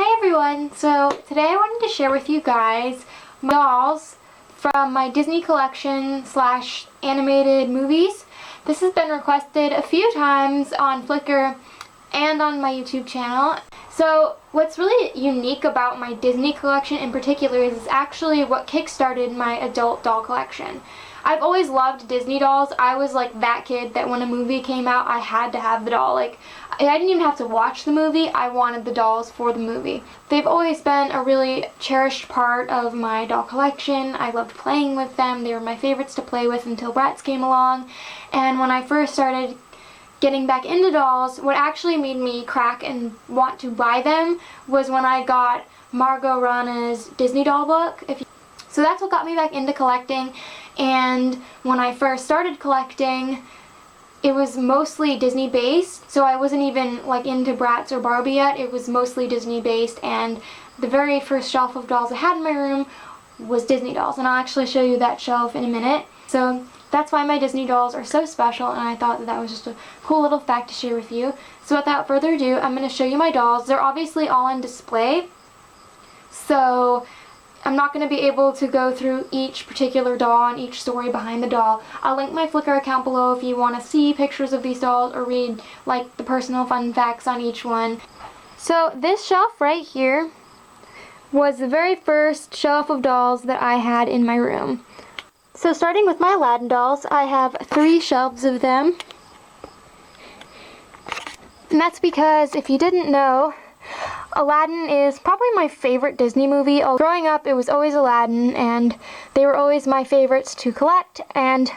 Hi everyone! So today I wanted to share with you guys my dolls from my Disney collection / animated movies. This has been requested a few times on Flickr and on my YouTube channel. So what's really unique about my Disney collection in particular is it's actually what kickstarted my adult doll collection. I've always loved Disney dolls. I was like that kid that when a movie came out I had to have the doll. Like I didn't even have to watch the movie, I wanted the dolls for the movie. They've always been a really cherished part of my doll collection. I loved playing with them. They were my favorites to play with until Bratz came along. And when I first started getting back into dolls, what actually made me crack and want to buy them was when I got Margot Rana's Disney doll book. So that's what got me back into collecting. And when I first started collecting, it was mostly Disney based, so I wasn't even like into Bratz or Barbie yet. It was mostly Disney based, and the very first shelf of dolls I had in my room was Disney dolls, and I'll actually show you that shelf in a minute. So that's why my Disney dolls are so special, and I thought that was just a cool little fact to share with you. So without further ado, I'm going to show you my dolls. They're obviously all on display, so I'm not going to be able to go through each particular doll and each story behind the doll. I'll link my Flickr account below if you want to see pictures of these dolls or read like the personal fun facts on each one. So this shelf right here was the very first shelf of dolls that I had in my room. So starting with my Aladdin dolls, I have 3 shelves of them. And that's because, if you didn't know, Aladdin is probably my favorite Disney movie. Growing up, it was always Aladdin, and they were always my favorites to collect. And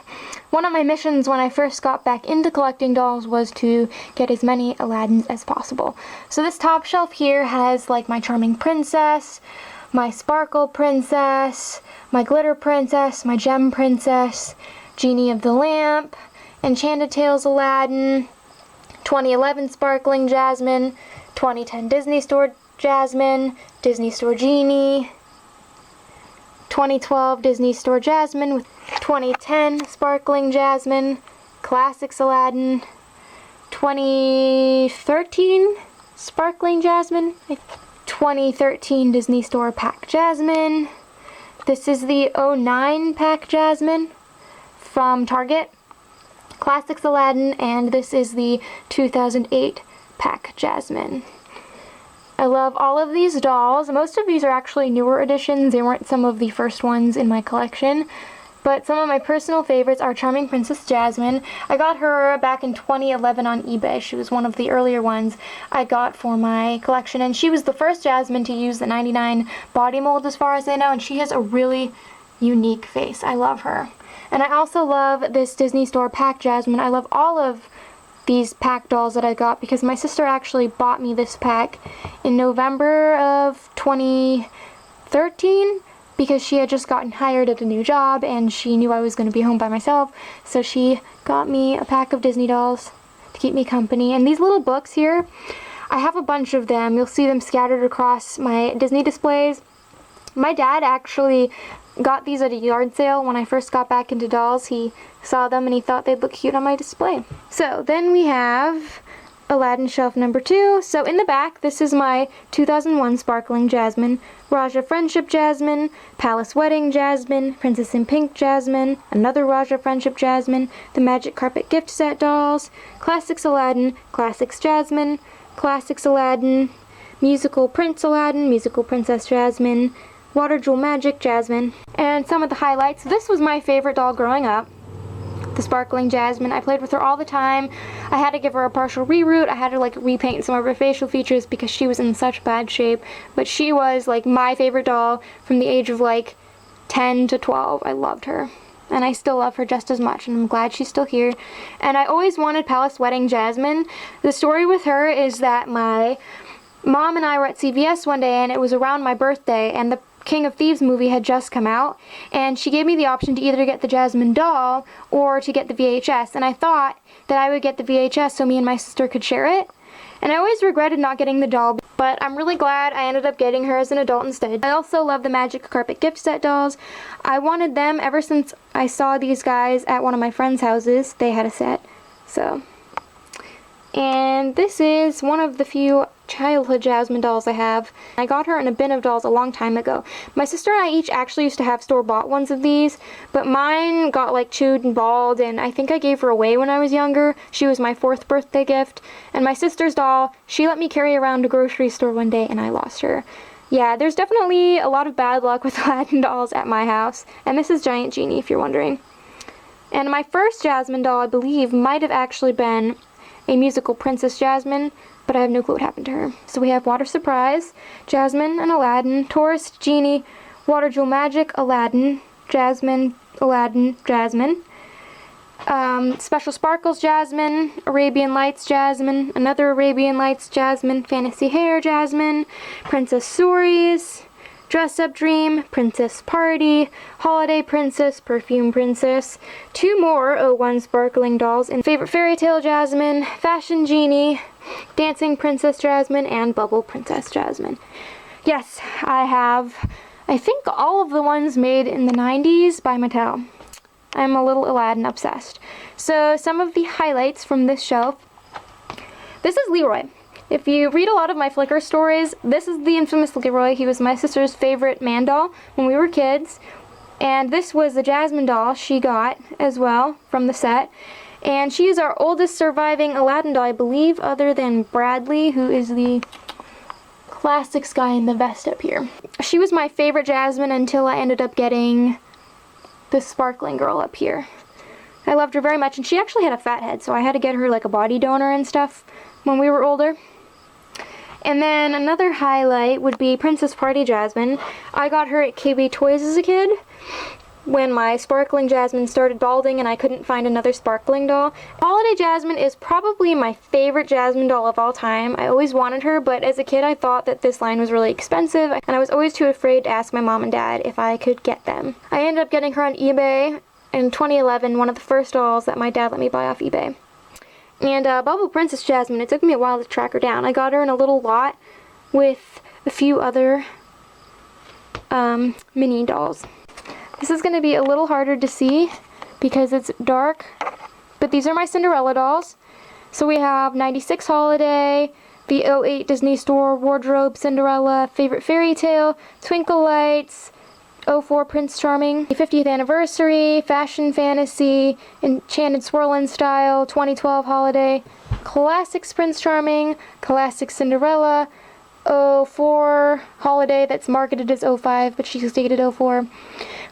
one of my missions when I first got back into collecting dolls was to get as many Aladdins as possible. So this top shelf here has like my Charming Princess, my Sparkle Princess, my Glitter Princess, my Gem Princess, Genie of the Lamp, Enchanted Tales Aladdin, 2011 Sparkling Jasmine, 2010 Disney Store Jasmine, Disney Store Genie, 2012 Disney Store Jasmine with 2010 Sparkling Jasmine, Classics Aladdin, 2013 Sparkling Jasmine, 2013 Disney Store Pack Jasmine. This is the 09 Pack Jasmine from Target, Classics Aladdin, and this is the 2008 Pack Jasmine. I love all of these dolls. Most of these are actually newer editions. They weren't some of the first ones in my collection. But some of my personal favorites are Charming Princess Jasmine. I got her back in 2011 on eBay. She was one of the earlier ones I got for my collection. And she was the first Jasmine to use the 99 body mold as far as I know. And she has a really unique face. I love her. And I also love this Disney Store Pack Jasmine. I love all of these pack dolls that I got because my sister actually bought me this pack in November of 2013 because she had just gotten hired at a new job and she knew I was going to be home by myself, so she got me a pack of Disney dolls to keep me company. And these little books here, I have a bunch of them. You'll see them scattered across my Disney displays. My dad actually got these at a yard sale when I first got back into dolls. He saw them and he thought they'd look cute on my display. So then we have Aladdin shelf number 2. So in the back, this is my 2001 Sparkling Jasmine, Raja Friendship Jasmine, Palace Wedding Jasmine, Princess in Pink Jasmine, another Raja Friendship Jasmine, the Magic Carpet Gift Set dolls, Classics Aladdin, Classics Jasmine, Classics Aladdin, Musical Prince Aladdin, Musical Princess Jasmine, Water Jewel Magic Jasmine, and some of the highlights. This was my favorite doll growing up, the Sparkling Jasmine. I played with her all the time. I had to give her a partial reroot. I had to like repaint some of her facial features because she was in such bad shape, but she was like my favorite doll from the age of like 10 to 12. I loved her, and I still love her just as much, and I'm glad she's still here. And I always wanted Palace Wedding Jasmine. The story with her is that my mom and I were at CVS one day, and it was around my birthday, and the King of Thieves movie had just come out, and she gave me the option to either get the Jasmine doll or to get the VHS, and I thought that I would get the VHS so me and my sister could share it. And I always regretted not getting the doll, but I'm really glad I ended up getting her as an adult instead. I also love the Magic Carpet Gift Set dolls. I wanted them ever since I saw these guys at one of my friends' houses. They had a set, so And this is one of the few childhood Jasmine dolls I have. I got her in a bin of dolls a long time ago. My sister and I each actually used to have store-bought ones of these, but mine got like chewed and bald, and I think I gave her away when I was younger. She was my 4th birthday gift. And my sister's doll, she let me carry around a grocery store one day and I lost her. Yeah, there's definitely a lot of bad luck with Aladdin dolls at my house. And this is Giant Genie, if you're wondering. And my first Jasmine doll, I believe, might have actually been a musical Princess Jasmine, but I have no clue what happened to her. So we have Water Surprise, Jasmine and Aladdin, Tourist, Genie, Water Jewel Magic, Aladdin, Jasmine, Aladdin, Jasmine, Special Sparkles Jasmine, Arabian Lights Jasmine, another Arabian Lights Jasmine, Fantasy Hair Jasmine, Princess Stories, Dress Up Dream, Princess Party, Holiday Princess, Perfume Princess, 2 more O1 Sparkling Dolls, and Favorite Fairy Tale Jasmine, Fashion Genie, Dancing Princess Jasmine, and Bubble Princess Jasmine. Yes, I have, I think, all of the ones made in the 90s by Mattel. I'm a little Aladdin obsessed. So some of the highlights from this shelf. This is Leroy. If you read a lot of my Flickr stories, this is the infamous Leroy. He was my sister's favorite man doll when we were kids. And this was the Jasmine doll she got as well from the set. And she is our oldest surviving Aladdin doll, I believe, other than Bradley, who is the classics guy in the vest up here. She was my favorite Jasmine until I ended up getting this sparkling girl up here. I loved her very much, and she actually had a fat head, so I had to get her like a body donor and stuff when we were older. And then another highlight would be Princess Party Jasmine. I got her at KB Toys as a kid when my sparkling Jasmine started balding and I couldn't find another sparkling doll. Holiday Jasmine is probably my favorite Jasmine doll of all time. I always wanted her, but as a kid I thought that this line was really expensive and I was always too afraid to ask my mom and dad if I could get them. I ended up getting her on eBay in 2011, one of the first dolls that my dad let me buy off eBay. And Bubble Princess Jasmine, it took me a while to track her down. I got her in a little lot with a few other mini dolls. This is going to be a little harder to see because it's dark, but these are my Cinderella dolls. So we have 96 Holiday, the 08 Disney Store Wardrobe Cinderella, Favorite Fairy Tale, Twinkle Lights, 04 Prince Charming, 50th Anniversary, Fashion Fantasy, Enchanted Swirl and Style, 2012 Holiday, Classics Prince Charming, Classic Cinderella, 04 Holiday that's marketed as 05 but she's stated 04,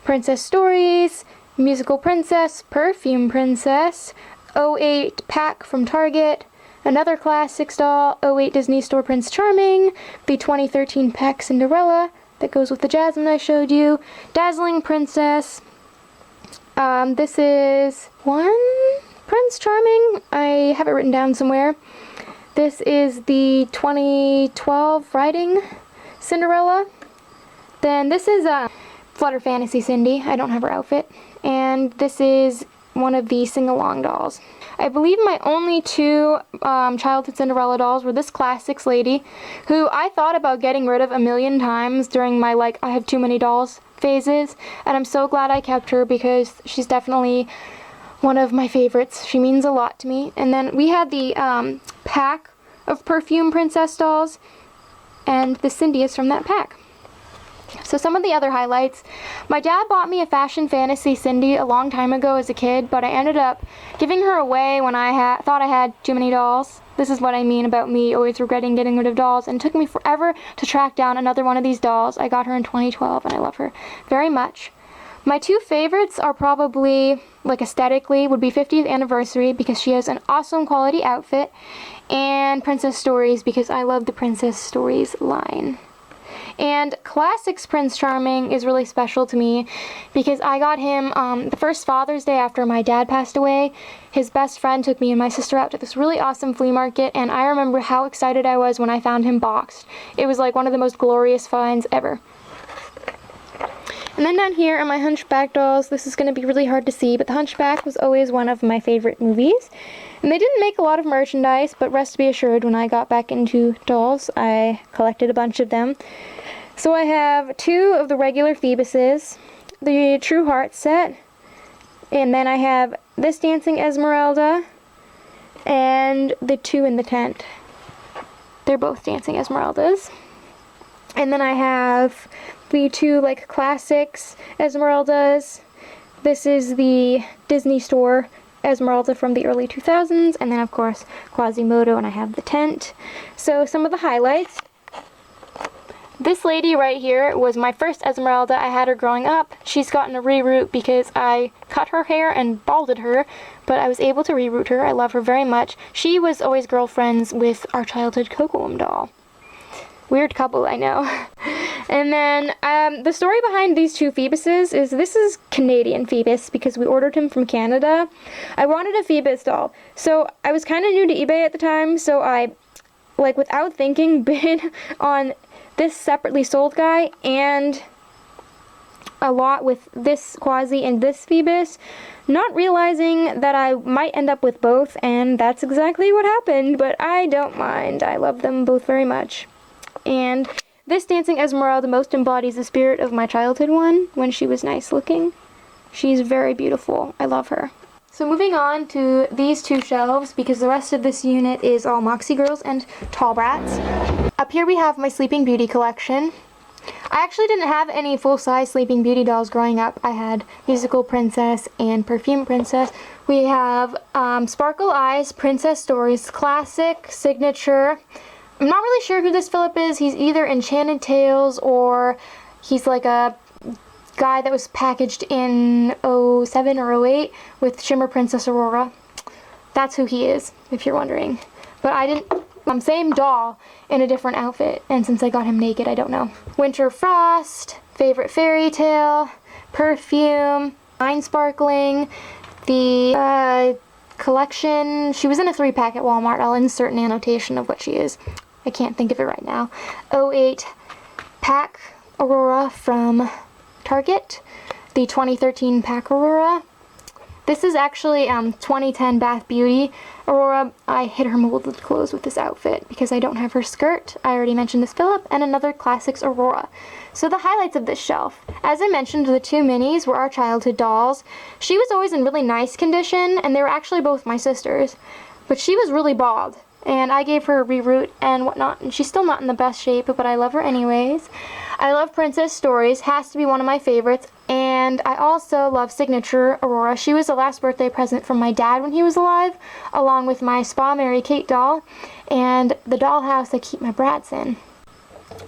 Princess Stories, Musical Princess, Perfume Princess, 08 Pack from Target, another Classics doll, 08 Disney Store Prince Charming, the 2013 Peck Cinderella, that goes with the Jasmine I showed you. Dazzling Princess. This is one Prince Charming. I have it written down somewhere. This is the 2012 Riding Cinderella. Then this is Flutter Fantasy Cindy. I don't have her outfit. And this is one of the sing-along dolls. I believe my only 2 childhood Cinderella dolls were this Classics lady, who I thought about getting rid of a million times during my, like, I have too many dolls phases, and I'm so glad I kept her because she's definitely one of my favorites. She means a lot to me. And then we had the pack of Perfume Princess dolls, and the Cindy is from that pack. So some of the other highlights. My dad bought me a Fashion Fantasy Cindy a long time ago as a kid, but I ended up giving her away when I thought I had too many dolls. This is what I mean about me always regretting getting rid of dolls, and it took me forever to track down another one of these dolls. I got her in 2012 and I love her very much. My 2 favorites are probably, like aesthetically, would be 50th Anniversary because she has an awesome quality outfit, and Princess Stories because I love the Princess Stories line. And Classics Prince Charming is really special to me because I got him the first Father's Day after my dad passed away. His best friend took me and my sister out to this really awesome flea market, and I remember how excited I was when I found him boxed. It was like one of the most glorious finds ever. And then down here are my Hunchback dolls. This is going to be really hard to see, but the Hunchback was always one of my favorite movies. And they didn't make a lot of merchandise, but rest be assured, when I got back into dolls, I collected a bunch of them. So I have 2 of the regular Phoebuses, the True Heart set, and then I have this Dancing Esmeralda, and the two in the tent. They're both dancing Esmeraldas. And then I have the two like classics Esmeraldas. This is the Disney Store Esmeralda from the early 2000s, and then of course Quasimodo, and I have the tent. So some of the highlights. This lady right here was my first Esmeralda. I had her growing up. She's gotten a reroot because I cut her hair and balded her, but I was able to reroot her. I love her very much. She was always girlfriends with our childhood Cocoam doll. Weird couple, I know. And then the story behind these two Phoebuses is this is Canadian Phoebus because we ordered him from Canada. I wanted a Phoebus doll. So I was kind of new to eBay at the time, so I, like without thinking, bid on this separately sold guy and a lot with this Quasi and this Phoebus, not realizing that I might end up with both, and that's exactly what happened, but I don't mind. I love them both very much. And this dancing Esmeralda most embodies the spirit of my childhood one when she was nice looking. She's very beautiful. I love her. So moving on to these two shelves, because the rest of this unit is all Moxie Girls and Tall Brats. Up here we have my Sleeping Beauty collection. I actually didn't have any full-size Sleeping Beauty dolls growing up. I had Musical Princess and Perfume Princess. We have Sparkle Eyes, Princess Stories, Classic, Signature. I'm not really sure who this Philip is. He's either Enchanted Tales or he's like a guy that was packaged in 07 or 08 with Shimmer Princess Aurora. That's who he is, if you're wondering. But I didn't... same doll in a different outfit, and since I got him naked, I don't know. Winter Frost, Favorite Fairy Tale, Perfume, Mind Sparkling, the collection. She was in a 3-pack at Walmart. I'll insert an annotation of what she is. I can't think of it right now. 08 Pack Aurora from Target, the 2013 Pack Aurora. This is actually 2010 Bath Beauty Aurora. I hid her molded clothes with this outfit because I don't have her skirt. I already mentioned this Philip, and another Classics Aurora. So the highlights of this shelf. As I mentioned, the two minis were our childhood dolls. She was always in really nice condition, and they were actually both my sisters. But she was really bald, and I gave her a reroot and whatnot, and she's still not in the best shape, but I love her anyways. I love Princess Stories, has to be one of my favorites, and I also love Signature Aurora. She was the last birthday present from my dad when he was alive, along with my Spa Mary Kate doll, and the dollhouse I keep my brats in.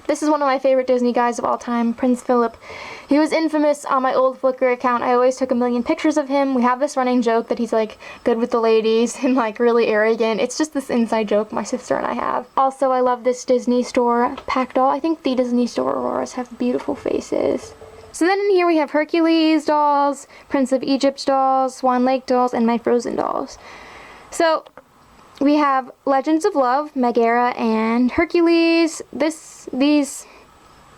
This is one of my favorite Disney guys of all time, Prince Philip. He was infamous on my old Flickr account. I always took a million pictures of him. We have this running joke that he's like good with the ladies and like really arrogant. It's just this inside joke my sister and I have. Also, I love this Disney Store pack doll. I think the Disney Store Auroras have beautiful faces. So then in here we have Hercules dolls, Prince of Egypt dolls, Swan Lake dolls, and my Frozen dolls. So we have Legends of Love, Megara, and Hercules. These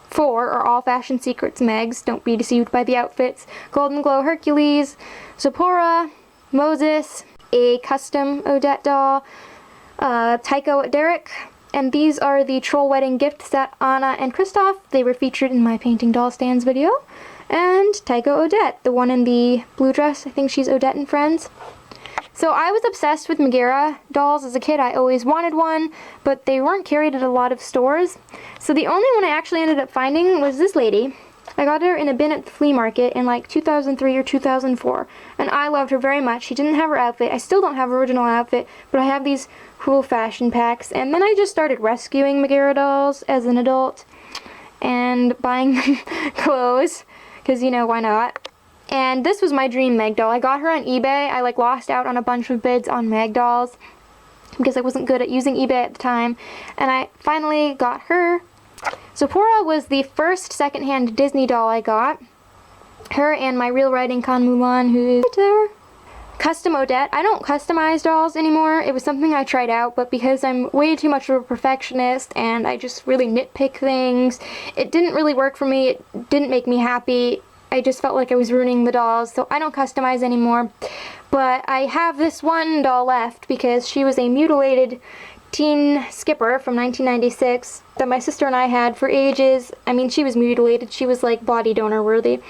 four are all Fashion Secrets Megs. Don't be deceived by the outfits. Golden Glow Hercules, Zipporah, Moses, a custom Odette doll, Tycho Derek, and these are the Troll Wedding gifts that Anna and Kristoff, they were featured in my Painting Doll Stands video. And Tycho Odette, the one in the blue dress. I think she's Odette and Friends. So I was obsessed with Megara dolls as a kid. I always wanted one, but they weren't carried at a lot of stores. So the only one I actually ended up finding was this lady. I got her in a bin at the flea market in like 2003 or 2004, and I loved her very much. She didn't have her outfit. I still don't have her original outfit, but I have these cool fashion packs. And then I just started rescuing Megara dolls as an adult and buying them clothes, because, you know, why not? And this was my dream Meg doll. I got her on eBay. I like lost out on a bunch of bids on Meg dolls because I wasn't good at using eBay at the time. And I finally got her. Zipporah was the first secondhand Disney doll I got. Her and my Real Riding Con Mulan, who is right there. Custom Odette. I don't customize dolls anymore. It was something I tried out, but because I'm way too much of a perfectionist and I just really nitpick things, it didn't really work for me. It didn't make me happy. I just felt like I was ruining the dolls, so I don't customize anymore. But I have this one doll left because she was a mutilated teen skipper from 1996 that my sister and I had for ages. I mean, she was mutilated. She was like body donor worthy.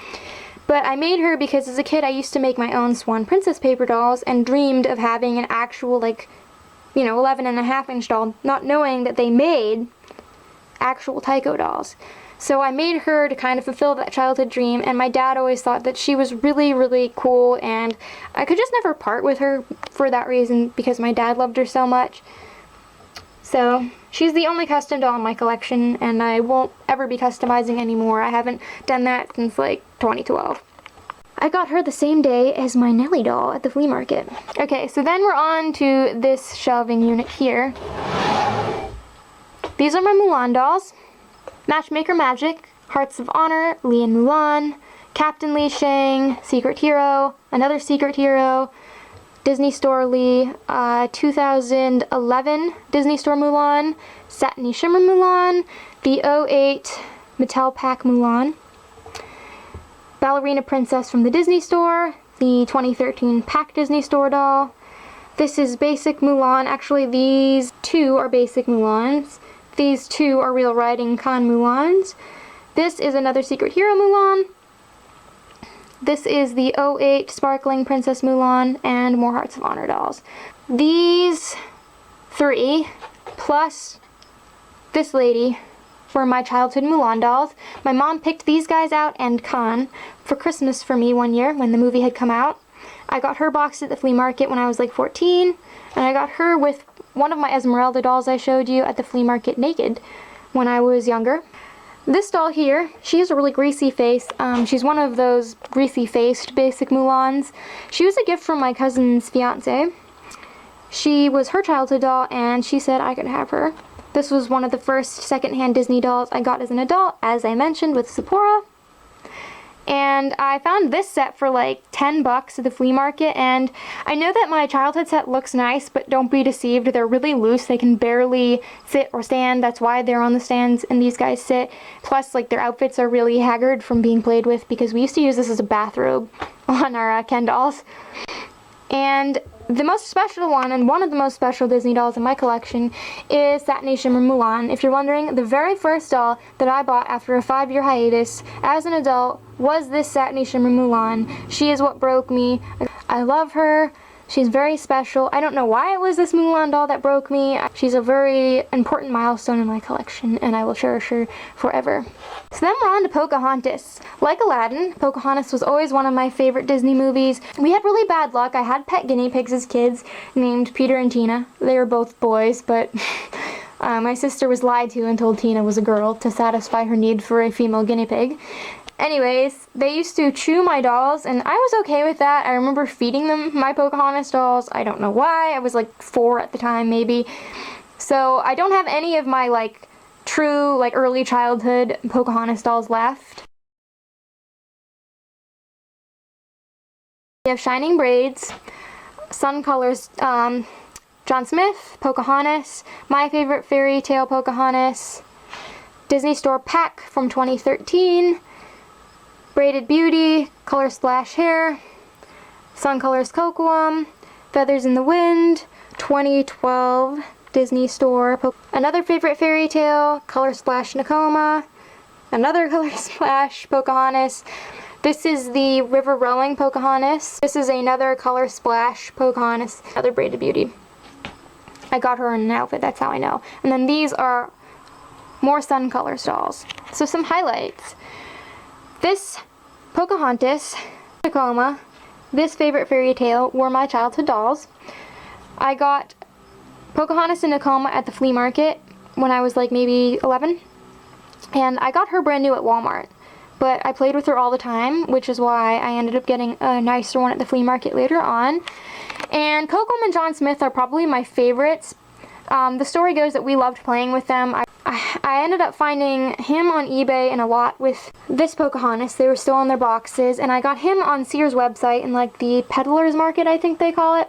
But I made her because as a kid I used to make my own Swan Princess paper dolls and dreamed of having an actual like 11.5-inch doll, not knowing that they made actual Tyco dolls. So I made her to kind of fulfill that childhood dream, and my dad always thought that she was really, really cool, and I could just never part with her for that reason, because my dad loved her so much. So she's the only custom doll in my collection, and I won't ever be customizing anymore. I haven't done that since like 2012. I got her the same day as my Nelly doll at the flea market. Okay, so then we're on to this shelving unit here. These are my Mulan dolls. Matchmaker Magic, Hearts of Honor, Lee and Mulan, Captain Lee Shang, Secret Hero, another Secret Hero, Disney Store Lee, 2011 Disney Store Mulan, Satiny Shimmer Mulan, the 08 Mattel Pack Mulan, Ballerina Princess from the Disney Store, the 2013 Pack Disney Store doll. This is basic Mulan. Actually, these two are basic Mulans. These two are Real Riding Con Mulans. This is another Secret Hero Mulan. This is the 08 Sparkling Princess Mulan, and more Hearts of Honor dolls. These three, plus this lady, were my childhood Mulan dolls. My mom picked these guys out and Con for Christmas for me one year when the movie had come out. I got her boxed at the flea market when I was like 14, and I got her with one of my Esmeralda dolls I showed you at the flea market naked when I was younger. This doll here, she has a really greasy face. She's one of those greasy-faced basic Mulans. She was a gift from my cousin's fiance. She was her childhood doll, and she said I could have her. This was one of the first secondhand Disney dolls I got as an adult, as I mentioned, with Sephora. And I found this set for like 10 bucks at the flea market, and I know that my childhood set looks nice, but don't be deceived. They're really loose. They can barely sit or stand. That's why they're on the stands and these guys sit. Plus, like, their outfits are really haggard from being played with, because we used to use this as a bathrobe on our Ken dolls. And the most special one, and one of the most special Disney dolls in my collection, is Satiny Shimmer Mulan. If you're wondering, the very first doll that I bought after a 5-year hiatus as an adult was this Satiny Shimmer Mulan. She is what broke me. I love her. She's very special. I don't know why it was this Mulan doll that broke me. She's a very important milestone in my collection, and I will cherish her forever. So then we're on to Pocahontas. Like Aladdin, Pocahontas was always one of my favorite Disney movies. We had really bad luck. I had pet guinea pigs as kids named Peter and Tina. They were both boys, but my sister was lied to and told Tina was a girl to satisfy her need for a female guinea pig. Anyways, they used to chew my dolls, and I was okay with that. I remember feeding them my Pocahontas dolls. I don't know why. I was like 4 at the time, maybe. So I don't have any of my like true like early childhood Pocahontas dolls left. We have Shining Braids, Sun Colors, John Smith, Pocahontas, My Favorite Fairy Tale Pocahontas, Disney Store Pack from 2013, Braided Beauty, Color Splash Hair, Sun Colors Cocoam, Feathers in the Wind, 2012 Disney Store, another Favorite Fairy Tale, Color Splash Nakoma, another Color Splash Pocahontas. This is the River Rowing Pocahontas. This is another Color Splash Pocahontas, another Braided Beauty. I got her in an outfit, that's how I know. And then these are more Sun Colors dolls. So some highlights. This Pocahontas, Nakoma, this Favorite Fairy Tale were my childhood dolls. I got Pocahontas and Nakoma at the flea market when I was like maybe 11. And I got her brand new at Walmart. But I played with her all the time, which is why I ended up getting a nicer one at the flea market later on. And Cocoam and John Smith are probably my favorites. The story goes that we loved playing with them. I ended up finding him on eBay and a lot with this Pocahontas. They were still in their boxes, and I got him on Sears website in like the peddler's market, I think they call it.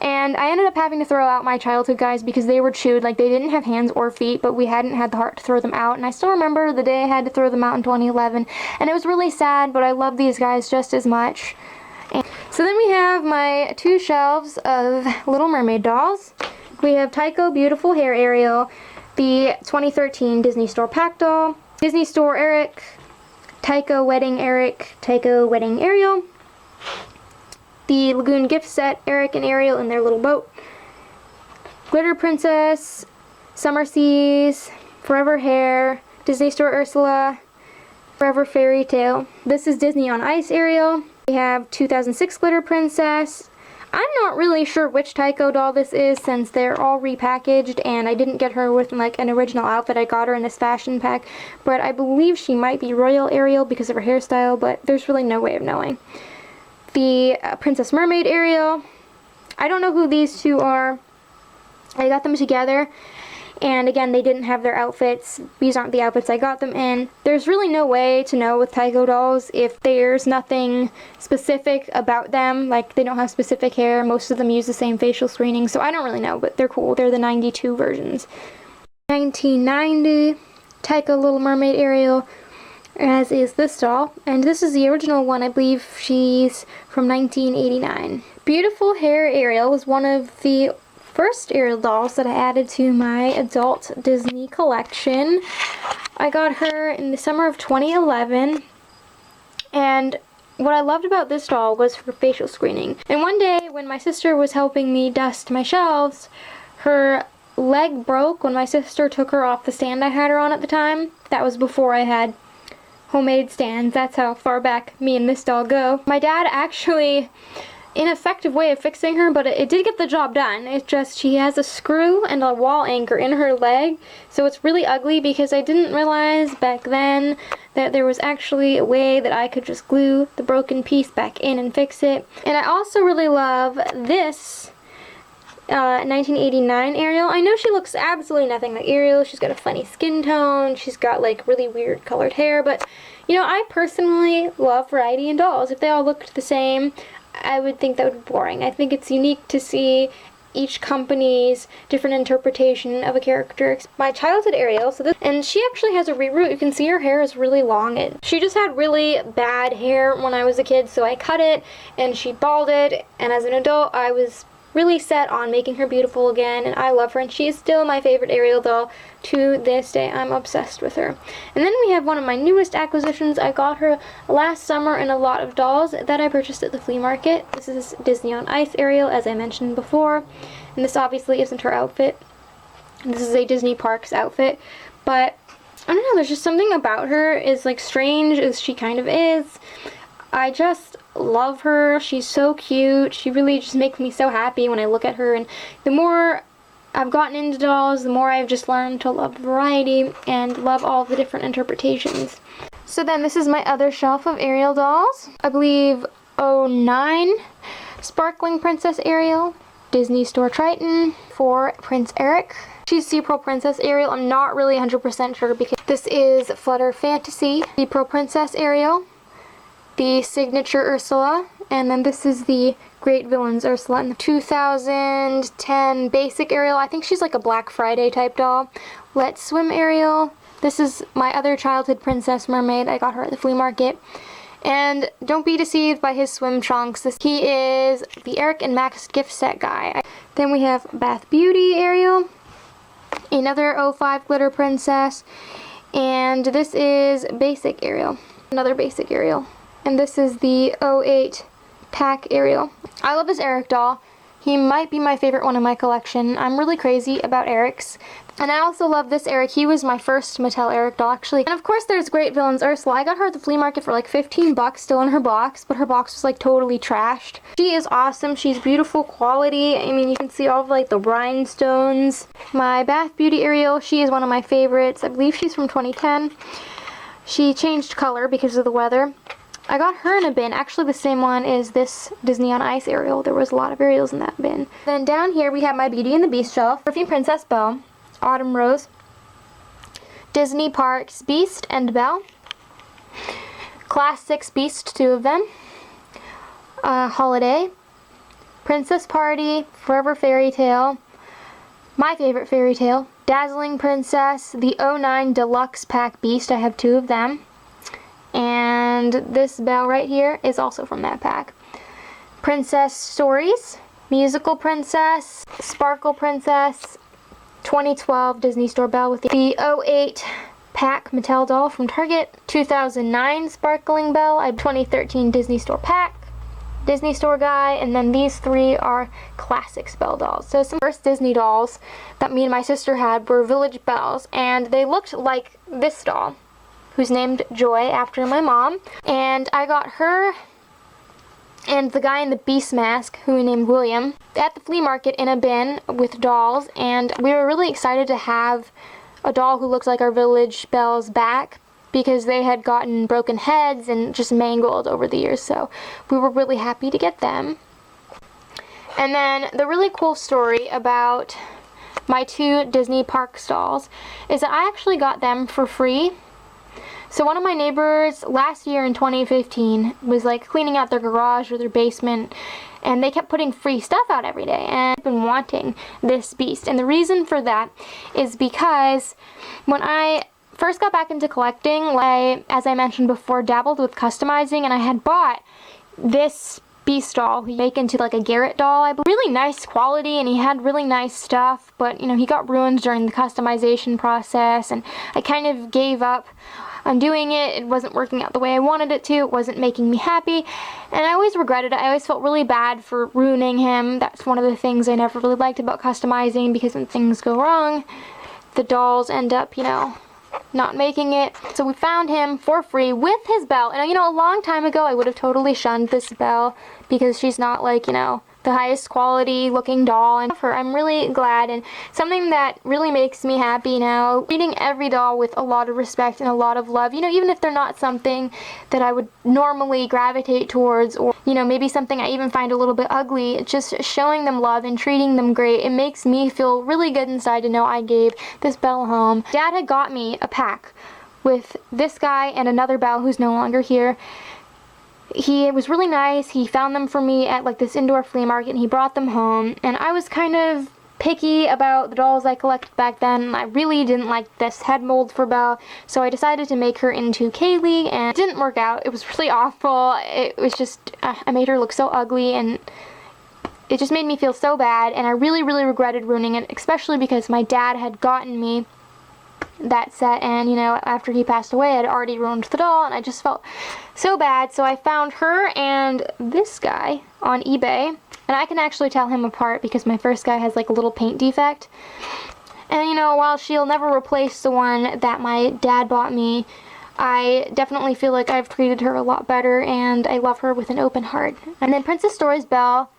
And I ended up having to throw out my childhood guys because they were chewed. Like, they didn't have hands or feet, but we hadn't had the heart to throw them out. And I still remember the day I had to throw them out in 2011, and it was really sad, but I love these guys just as much. And so then we have my 2 shelves of Little Mermaid dolls. We have Tyco Beautiful Hair Ariel, the 2013 Disney Store Pack doll, Disney Store Eric, Tyco Wedding Eric, Tyco Wedding Ariel, the Lagoon gift set Eric and Ariel in their little boat, Glitter Princess, Summer Seas, Forever Hair, Disney Store Ursula, Forever Fairy Tale. This is Disney on Ice Ariel. We have 2006 Glitter Princess. I'm not really sure which Tycho doll this is since they're all repackaged and I didn't get her with like an original outfit. I got her in this fashion pack, but I believe she might be Royal Ariel because of her hairstyle, but there's really no way of knowing. The Princess Mermaid Ariel. I don't know who these two are. I got them together, and again, they didn't have their outfits. These aren't the outfits I got them in. There's really no way to know with Tycho dolls if there's nothing specific about them, like they don't have specific hair. Most of them use the same facial screening, so I don't really know, but they're cool. They're the 92 versions. 1990 Tycho Little Mermaid Ariel, as is this doll, and this is the original one. I believe she's from 1989. Beautiful Hair Ariel was one of the first Ariel dolls that I added to my adult Disney collection. I got her in the summer of 2011, and what I loved about this doll was her facial screening. And one day when my sister was helping me dust my shelves, her leg broke when my sister took her off the stand I had her on at the time. That was before I had homemade stands. That's how far back me and this doll go. My dad actually ineffective way of fixing her, but it did get the job done. It's just she has a screw and a wall anchor in her leg, so it's really ugly because I didn't realize back then that there was actually a way that I could just glue the broken piece back in and fix it. And I also really love this 1989 Ariel. I know she looks absolutely nothing like Ariel. She's got a funny skin tone. She's got like really weird colored hair, but you know, I personally love variety in dolls. If they all looked the same, I would think that would be boring. I think it's unique to see each company's different interpretation of a character. My childhood Ariel, and she actually has a reroot. You can see her hair is really long. She just had really bad hair when I was a kid, so I cut it and she balded, and as an adult I was really set on making her beautiful again, and I love her, and she is still my favorite Ariel doll to this day. I'm obsessed with her. And then we have one of my newest acquisitions. I got her last summer in a lot of dolls that I purchased at the flea market. This is Disney on Ice Ariel, as I mentioned before, and this obviously isn't her outfit. This is a Disney Parks outfit, but I don't know, there's just something about her, as like strange as she kind of is. I just love her. She's so cute. She really just makes me so happy when I look at her, and the more I've gotten into dolls, the more I've just learned to love variety and love all the different interpretations. So then this is my other shelf of Ariel dolls. I believe '09 Sparkling Princess Ariel, Disney Store Triton for Prince Eric. She's Sea Pearl Princess Ariel. I'm not really 100% sure because this is Flutter Fantasy. Sea Pearl Princess Ariel, the Signature Ursula, and then this is the Great Villains Ursula. And the 2010 Basic Ariel, I think she's like a Black Friday type doll. Let's Swim Ariel. This is my other childhood Princess Mermaid. I got her at the flea market. And don't be deceived by his swim trunks. He is the Eric and Max gift set guy. Then we have Bath Beauty Ariel, another '05 Glitter Princess, and this is Basic Ariel, another Basic Ariel. And this is the '08 Pack Ariel. I love this Eric doll. He might be my favorite one in my collection. I'm really crazy about Erics. And I also love this Eric. He was my first Mattel Eric doll, actually. And of course there's Great Villains Ursula. I got her at the flea market for like 15 bucks, still in her box, but her box was like totally trashed. She is awesome. She's beautiful quality. I mean, you can see all of like the rhinestones. My Bath Beauty Ariel, she is one of my favorites. I believe she's from 2010. She changed color because of the weather. I got her in a bin, actually the same one as this Disney on Ice Ariel. There was a lot of Ariels in that bin. Then down here we have my Beauty and the Beast shelf. Perfume Princess Belle, Autumn Rose, Disney Parks Beast and Belle, Class 6 Beast, 2 of them, Holiday, Princess Party, Forever Fairy Tale, my favorite fairy tale, Dazzling Princess, the '09 Deluxe Pack Beast. I have 2 of them. And this Belle right here is also from that pack. Princess Stories, Musical Princess, Sparkle Princess, 2012 Disney Store Belle with the '08 Pack Mattel doll from Target, 2009 Sparkling Belle, 2013 Disney Store Pack, Disney Store guy, and then these 3 are classics Belle dolls. So some first Disney dolls that me and my sister had were Village Bells, and they looked like this doll, who's named Joy after my mom. And I got her and the guy in the beast mask, who we named William, at the flea market in a bin with dolls, and we were really excited to have a doll who looks like our Village Bells back, because they had gotten broken heads and just mangled over the years, so we were really happy to get them. And then the really cool story about my 2 Disney Parks dolls is that I actually got them for free. So one of my neighbors last year in 2015 was like cleaning out their garage or their basement, and they kept putting free stuff out every day, and I've been wanting this beast. And the reason for that is because when I first got back into collecting, as I mentioned before, dabbled with customizing, and I had bought this beast doll who make into like a Garrett doll, I believe. Really nice quality, and he had really nice stuff, but you know, he got ruined during the customization process, and I kind of gave up on doing it. It wasn't working out the way I wanted it to. It wasn't making me happy, and I always regretted it. I always felt really bad for ruining him. That's one of the things I never really liked about customizing, because when things go wrong, the dolls end up, you know, not making it. So we found him for free with his Belle, and you know, a long time ago I would have totally shunned this Belle because she's not like, you know, the highest quality looking doll, and I'm really glad, and something that really makes me happy now, treating every doll with a lot of respect and a lot of love, you know, even if they're not something that I would normally gravitate towards, or you know, maybe something I even find a little bit ugly. Just showing them love and treating them great, it makes me feel really good inside to know I gave this Belle home. Dad had got me a pack with this guy and another Belle who's no longer here. He was really nice. He found them for me at like this indoor flea market, and he brought them home, and I was kind of picky about the dolls I collected back then. I really didn't like this head mold for Belle, so I decided to make her into Kaylee, and it didn't work out. It was really awful. It was just, I made her look so ugly, and it just made me feel so bad, and I really, really regretted ruining it, especially because my dad had gotten me that set, and you know, after he passed away I had already ruined the doll, and I just felt so bad. So I found her and this guy on eBay, and I can actually tell him apart because my first guy has like a little paint defect, and you know, while she'll never replace the one that my dad bought me, I definitely feel like I've treated her a lot better, and I love her with an open heart. And then Princess Stories Belle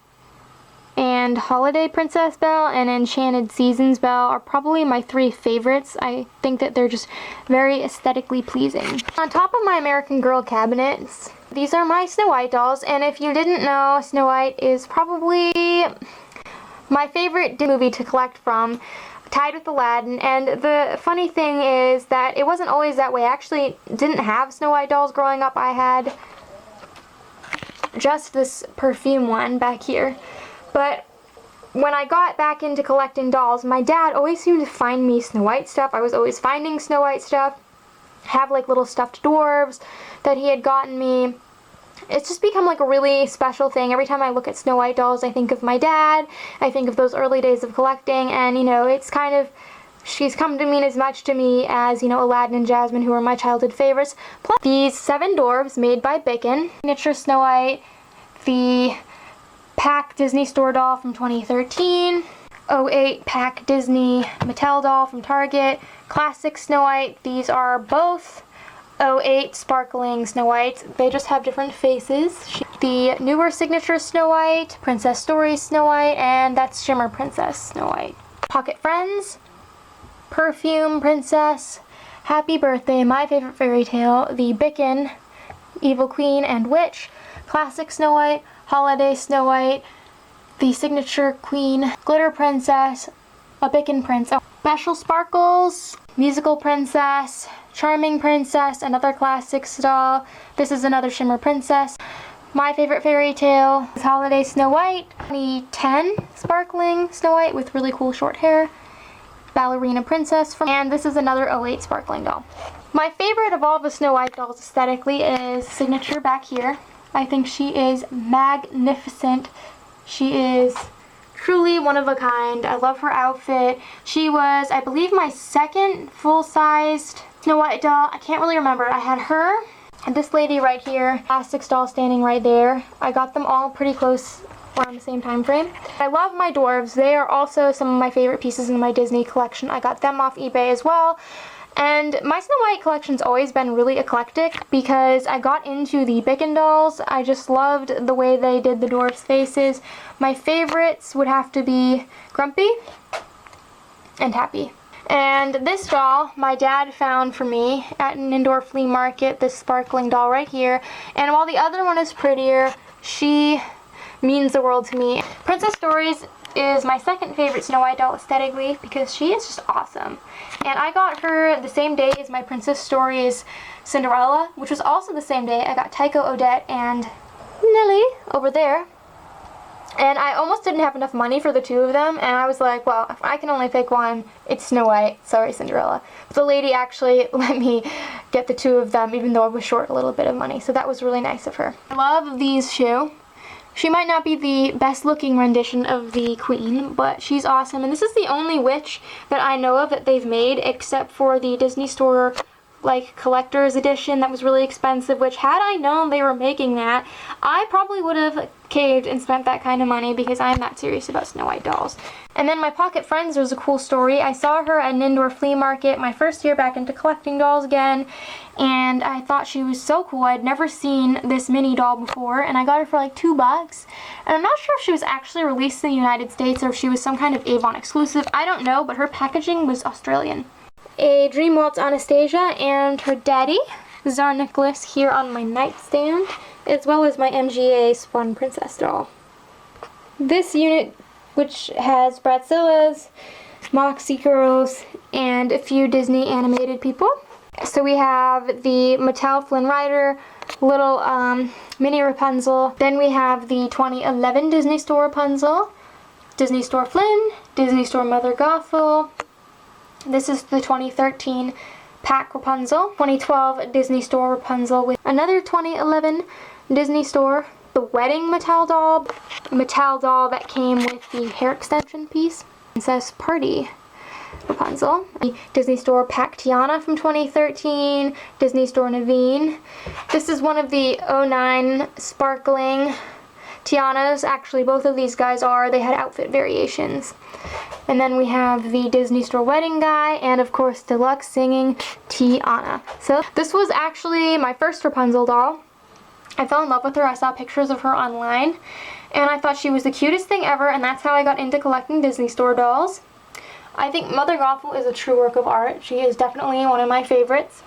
and Holiday Princess Belle and Enchanted Seasons Belle are probably my 3 favorites. I think that they're just very aesthetically pleasing. On top of my American Girl cabinets, these are my Snow White dolls, and if you didn't know, Snow White is probably my favorite Disney movie to collect from, tied with Aladdin. And the funny thing is that it wasn't always that way. I actually didn't have Snow White dolls growing up. I had just this perfume one back here. But when I got back into collecting dolls, my dad always seemed to find me Snow White stuff. I was always finding Snow White stuff. Have like little stuffed dwarves that he had gotten me. It's just become like a really special thing. Every time I look at Snow White dolls, I think of my dad. I think of those early days of collecting, and you know, it's kind of, she's come to mean as much to me as, you know, Aladdin and Jasmine, who are my childhood favorites. Plus these 7 dwarves made by Bicken. Signature Snow White, the Pack Disney Store doll from 2013, 08 Pack Disney Mattel doll from Target, classic Snow White. These are both 08 sparkling Snow Whites. They just have different faces. The newer signature Snow White, Princess Stories Snow White, and that's Shimmer Princess Snow White. Pocket Friends, Perfume Princess, Happy Birthday, My Favorite Fairy Tale, the Bicken Evil Queen and Witch, classic Snow White, Holiday Snow White, the Signature Queen, Glitter Princess, a Bicken Princess, Special Sparkles, Musical Princess, Charming Princess, another classic doll. This is another Shimmer Princess. My Favorite Fairy Tale is Holiday Snow White, 2010 Sparkling Snow White with really cool short hair, Ballerina Princess, and this is another 08 Sparkling doll. My favorite of all the Snow White dolls aesthetically is Signature back here. I think she is magnificent. She is truly one of a kind. I love her outfit. She was, I believe, my second full-sized Snow White doll. I can't really remember. I had her, And this lady right here, plastic doll standing right there. I got them all pretty close around the same time frame. I love my dwarves. They are also some of my favorite pieces in my Disney collection. I got them off eBay as well. And my Snow White collection's always been really eclectic because I got into the Bicken dolls. I just loved the way they did the dwarfs' faces. My favorites would have to be Grumpy and Happy. And this doll, my dad found for me at an indoor flea market, this sparkling doll right here. And while the other one is prettier, she means the world to me. Princess Stories is my second favorite Snow White doll aesthetically because she is just awesome. And I got her the same day as my Princess Stories Cinderella, which was also the same day. I got Tycho, Odette, and Nellie over there. And I almost didn't have enough money for the two of them, and I was like, well, if I can only pick one, it's Snow White. Sorry, Cinderella. But the lady actually let me get the two of them, even though I was short a little bit of money, so that was really nice of her. I love these shoe. She might not be the best looking rendition of the Queen, but she's awesome, and this is the only witch that I know of that they've made, except for the Disney Store like collector's edition that was really expensive, which had I known they were making that, I probably would have caved and spent that kind of money because I'm that serious about Snow White dolls. And then my Pocket Friends was a cool story. I saw her at an indoor flea market my first year back into collecting dolls again, and I thought she was so cool. I'd never seen this mini doll before, and I got her for like $2. And I'm not sure if she was actually released in the United States or if she was some kind of Avon exclusive. I don't know, but her packaging was Australian. A Dream Waltz Anastasia and her daddy, Tsar Nicholas, here on my nightstand, as well as my MGA Spun Princess doll. This unit, which has Bradzilla's, Moxie Girls, and a few Disney animated people. So we have the Mattel Flynn Rider, little mini Rapunzel. Then we have the 2011 Disney Store Rapunzel, Disney Store Flynn, Disney Store Mother Gothel. This is the 2013 Pack Rapunzel, 2012 Disney Store Rapunzel with another 2011 Disney Store, the Wedding Mattel doll that came with the hair extension piece, Princess Party Rapunzel, the Disney Store Pack Tiana from 2013, Disney Store Naveen. This is one of the 09 sparkling Tianas. Actually, both of these guys are. They had outfit variations. And then we have the Disney Store Wedding Guy, and of course Deluxe Singing Tiana. So this was actually my first Rapunzel doll. I fell in love with her. I saw pictures of her online, and I thought she was the cutest thing ever, and that's how I got into collecting Disney Store dolls. I think Mother Gothel is a true work of art. She is definitely one of my favorites.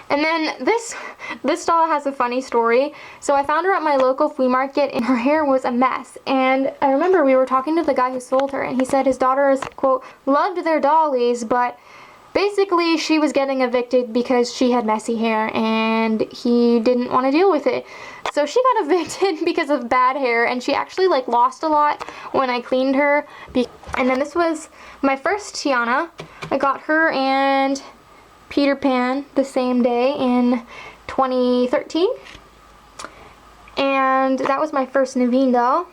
And then this doll has a funny story. So I found her at my local flea market and her hair was a mess. And I remember we were talking to the guy who sold her and he said his daughters, quote, loved their dollies, but basically she was getting evicted because she had messy hair and he didn't want to deal with it. So she got evicted because of bad hair, and she actually like lost a lot when I cleaned her. And then this was my first Tiana. I got her and Peter Pan the same day in 2013, and that was my first Naveen doll.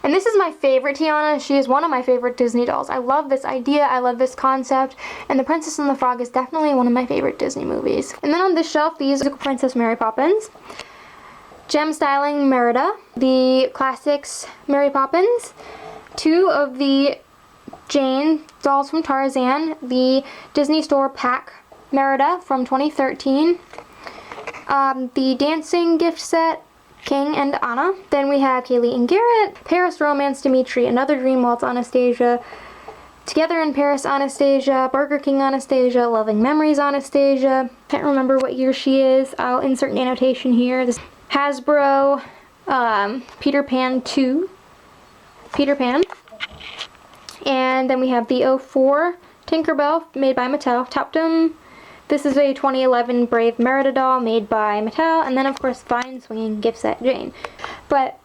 And this is my favorite Tiana. She is one of my favorite Disney dolls. I love this idea, I love this concept, and The Princess and the Frog is definitely one of my favorite Disney movies. And then on this shelf, these are Princess Mary Poppins, Gem Styling Merida, the Classics Mary Poppins, two of the Jane dolls from Tarzan, the Disney Store Pack Merida from 2013, the dancing gift set, King and Anna. Then we have Kaylee and Garrett, Paris Romance Dimitri, another Dream Waltz Anastasia, Together in Paris Anastasia, Burger King Anastasia, Loving Memories Anastasia. Can't remember what year she is. I'll insert an annotation here. This Hasbro Peter Pan 2, Peter Pan. And then we have the 04 Tinkerbell made by Mattel, Topdom. This is a 2011 Brave Merida doll made by Mattel, and then of course Fine Swinging Gift Set Jane. But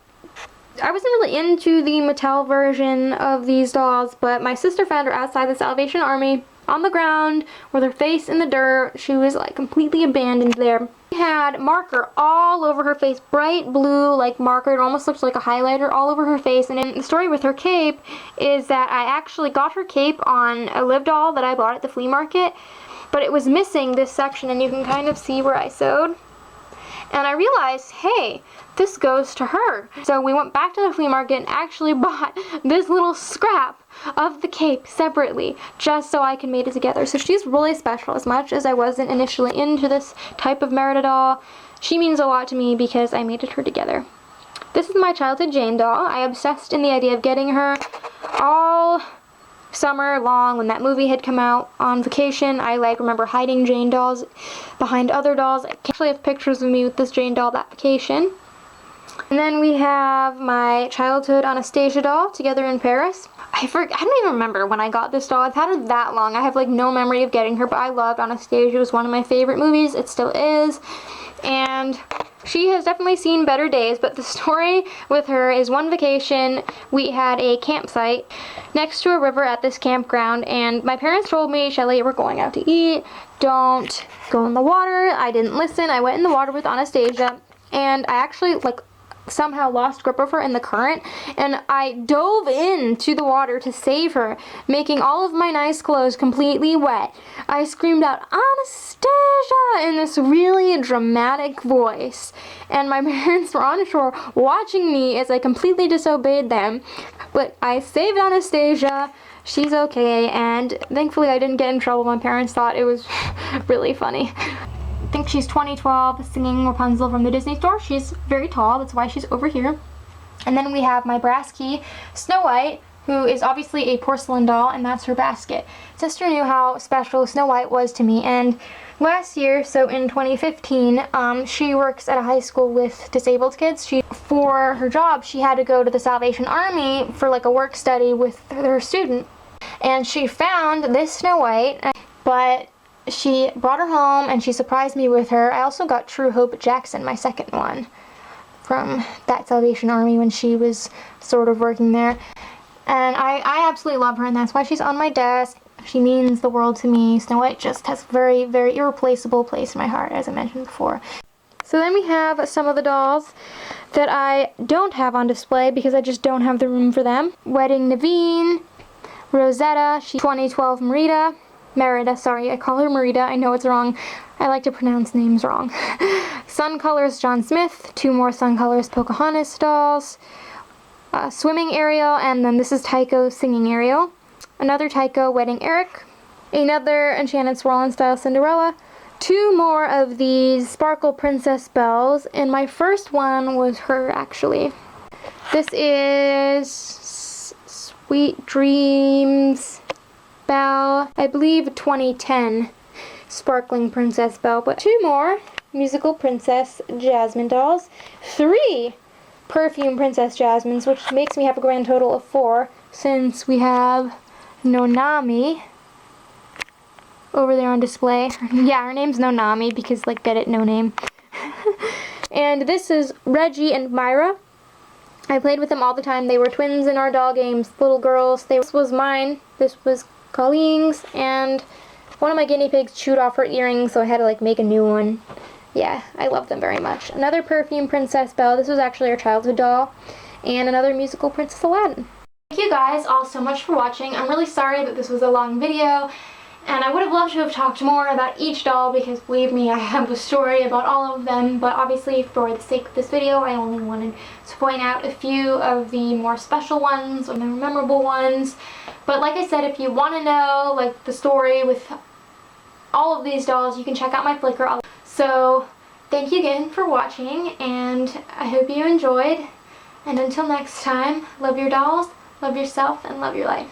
I wasn't really into the Mattel version of these dolls, but my sister found her outside the Salvation Army on the ground with her face in the dirt. She was like completely abandoned there. She had marker all over her face, bright blue like marker. It almost looked like a highlighter all over her face. And then the story with her cape is that I actually got her cape on a live doll that I bought at the flea market. but it was missing this section, and you can kind of see where I sewed. And I realized, hey, this goes to her. So we went back to the flea market and actually bought this little scrap of the cape separately, just so I can mate it together. So she's really special. As much as I wasn't initially into this type of Merida doll, she means a lot to me because I mated her together. This is my childhood Jane doll. I obsessed in the idea of getting her all summer long when that movie had come out. On vacation, I remember hiding Jane dolls behind other dolls. I actually have pictures of me with this Jane doll that vacation. And then we have my childhood Anastasia doll, Together in Paris. I don't even remember when I got this doll. I've had her that long. I have no memory of getting her, but I loved Anastasia. It was one of my favorite movies. It still is. And she has definitely seen better days, but the story with her is one vacation we had a campsite next to a river at this campground, and my parents told me, Shelly, we're going out to eat, don't go in the water. I didn't listen. I went in the water with Anastasia, and I actually somehow lost grip of her in the current, and I dove into the water to save her, making all of my nice clothes completely wet. I screamed out, Anastasia, in this really dramatic voice, and my parents were on shore watching me as I completely disobeyed them, but I saved Anastasia. She's okay, and thankfully I didn't get in trouble. My parents thought it was really funny. I think she's 2012 singing Rapunzel from the Disney store. She's very tall, that's why she's over here. And then we have my brass key, Snow White, who is obviously a porcelain doll, and that's her basket. Sister knew how special Snow White was to me, and last year, so in 2015, she works at a high school with disabled kids. For her job, she had to go to the Salvation Army for a work study with her student, and she found this Snow White, but she brought her home and she surprised me with her. I also got True Hope Jackson, my second one, from that Salvation Army when she was sort of working there. And I absolutely love her, and that's why she's on my desk. She means the world to me. Snow White just has a very, very irreplaceable place in my heart, as I mentioned before. So then we have some of the dolls that I don't have on display because I just don't have the room for them. Wedding Naveen, Rosetta, she's 2012 Merida, sorry, I call her Merida, I know it's wrong. I like to pronounce names wrong. Sun Colors John Smith, two more Sun Colors Pocahontas dolls, Swimming Ariel, and then this is Tycho Singing Ariel. Another Tycho Wedding Eric, another Enchanted Swirl and Style Cinderella, two more of these Sparkle Princess Bells, and my first one was her actually. This is Sweet Dreams Belle, I believe 2010 Sparkling Princess Belle, but two more Musical Princess Jasmine dolls, three Perfume Princess Jasmines, which makes me have a grand total of 4, since we have Nonami over there on display. Yeah, her name's Nonami because, get it, no name. And this is Reggie and Myra. I played with them all the time. They were twins in our doll games, little girls. This was mine. This was Colleen's, and one of my guinea pigs chewed off her earrings, so I had to make a new one. Yeah, I love them very much. Another Perfume Princess Belle. This was actually our childhood doll. And another Musical Princess Aladdin. Thank you guys all so much for watching. I'm really sorry that this was a long video, and I would have loved to have talked more about each doll because, believe me, I have a story about all of them, but obviously for the sake of this video I only wanted to point out a few of the more special ones or the memorable ones. But like I said, if you want to know the story with all of these dolls, you can check out my Flickr. So thank you again for watching, and I hope you enjoyed. And until next time, love your dolls, love yourself, and love your life.